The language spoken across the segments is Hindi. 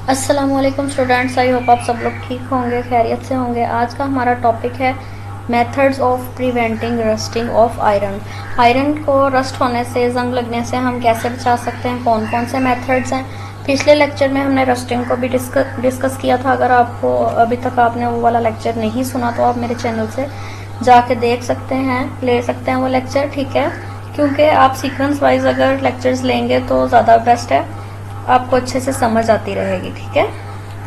अस्सलामुअलैकुम स्टूडेंट्स, आई होप आप सब लोग ठीक होंगे, खैरियत से होंगे। आज का हमारा टॉपिक है methods of preventing rusting of iron. Iron को रस्ट होने से, जंग लगने से हम कैसे बचा सकते हैं, कौन कौन से मेथड्स हैं। पिछले लेक्चर में हमने रस्टिंग को भी डिस्कस किया था। अगर आपको अभी तक आपने वो वाला लेक्चर नहीं सुना तो आप मेरे चैनल से जाके देख सकते हैं, ले सकते हैं वो लेक्चर, ठीक है। क्योंकि आप सीक्वेंस वाइज अगर लेक्चर्स लेंगे तो ज़्यादा बेस्ट है, आपको अच्छे से समझ आती रहेगी, ठीक है।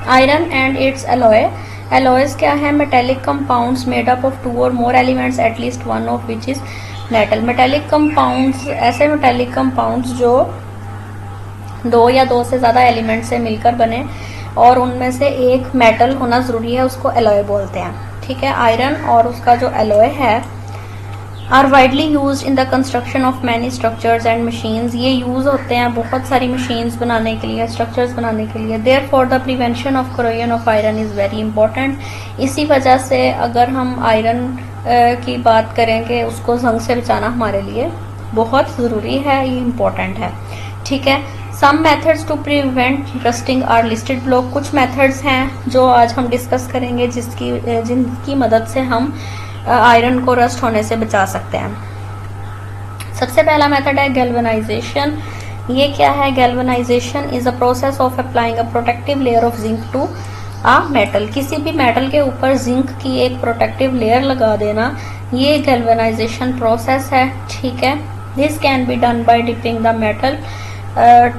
Iron and it's alloy. Alloys क्या है? Metallic compounds made up of 2 और more elements at least one of which is metal. Metallic compounds ऐसे मेटेलिक कंपाउंड्स जो 2 या 2 से ज़्यादा एलिमेंट से मिलकर बने और उनमें से एक मेटल होना ज़रूरी है, उसको एलॉय बोलते हैं, ठीक है। आयरन और उसका जो एलॉय है are widely use in the construction of many structures and machines. ये यूज़ होते हैं बहुत सारी मशीन्स बनाने के लिए, स्ट्रक्चर्स बनाने के लिए। Therefore the prevention of corrosion of iron is very important. इसी वजह से अगर हम आयरन की बात करेंगे, उसको जंग से बचाना हमारे लिए बहुत ज़रूरी है, ये इम्पोर्टेंट है, ठीक है। Some methods to prevent rusting are listed below. कुछ मेथड्स हैं जो आज हम डिस्कस करेंगे जिनकी मदद से हम आयरन को रस्ट होने से बचा सकते हैं। सबसे पहला मेथड है गैल्वेनाइजेशन। ये क्या है? Galvanisation is a process of applying a protective layer of zinc to a metal. किसी भी मेटल के ऊपर जिंक की एक प्रोटेक्टिव लेयर लगा देना, ये गैल्वेनाइजेशन प्रोसेस है, ठीक है। This can be done by dipping the metal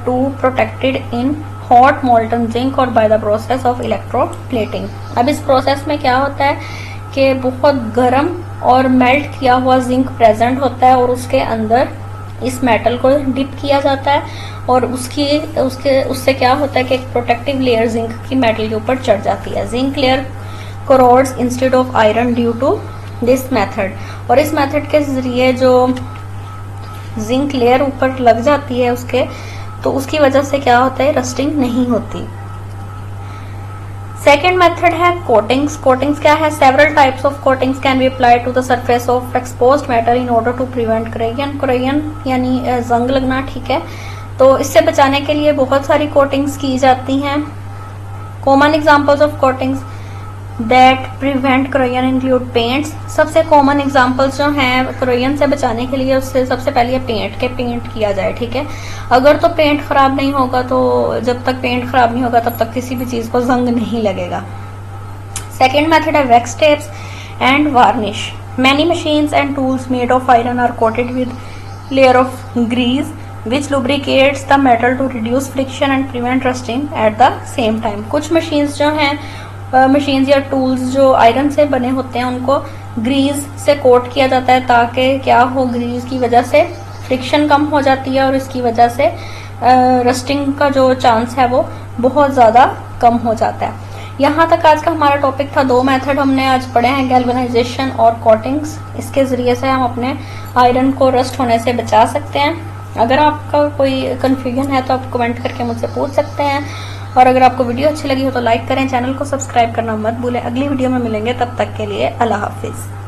to protected in hot molten zinc और by the process of electroplating. अब इस प्रोसेस में क्या होता है कि बहुत गर्म और मेल्ट किया हुआ जिंक प्रेजेंट होता है और उसके अंदर इस मेटल को डिप किया जाता है और उससे क्या होता है कि एक प्रोटेक्टिव लेयर जिंक की मेटल के ऊपर चढ़ जाती है। Zinc layer corrodes instead of iron due to this method. और इस मेथड के जरिए जो जिंक लेयर ऊपर लग जाती है उसके, तो उसकी वजह से क्या होता है, रस्टिंग नहीं होती। सेकेंड मेथड है कोटिंग्स। कोटिंग्स क्या है? Several types of coatings can be applied to the surface of exposed metal in order to prevent corrosion. Corrosion यानी जंग लगना, ठीक है। तो इससे बचाने के लिए बहुत सारी कोटिंग्स की जाती हैं। Common examples of coatings that prevent corrosion include paints. सबसे कॉमन एग्जांपल्स जो हैं करोजन से बचाने के लिए, उससे सबसे पहले पेंट किया जाए, ठीक है। अगर तो पेंट खराब नहीं होगा, तो जब तक पेंट खराब नहीं होगा तब तक किसी भी चीज को जंग नहीं लगेगा। सेकेंड मेथड है wax tapes and varnish. Many machines and tools made of iron are coated with layer of grease which lubricates the metal to reduce friction and prevent rusting at the same time। कुछ मशीन्स जो हैं, मशीन्स या टूल्स जो आयरन से बने होते हैं, उनको ग्रीस से कोट किया जाता है ताकि क्या हो, ग्रीस की वजह से फ्रिक्शन कम हो जाती है और इसकी वजह से रस्टिंग का जो चांस है वो बहुत ज़्यादा कम हो जाता है। यहाँ तक आज का हमारा टॉपिक था। 2 मेथड हमने आज पढ़े हैं, गैल्वेनाइजेशन और कोटिंग्स। इसके ज़रिए से हम अपने आयरन को रस्ट होने से बचा सकते हैं। अगर आपका कोई कन्फ्यूजन है तो आप कमेंट करके मुझसे पूछ सकते हैं। और अगर आपको वीडियो अच्छी लगी हो तो लाइक करें, चैनल को सब्सक्राइब करना मत भूलें। अगली वीडियो में मिलेंगे, तब तक के लिए अल्लाह हाफिज़।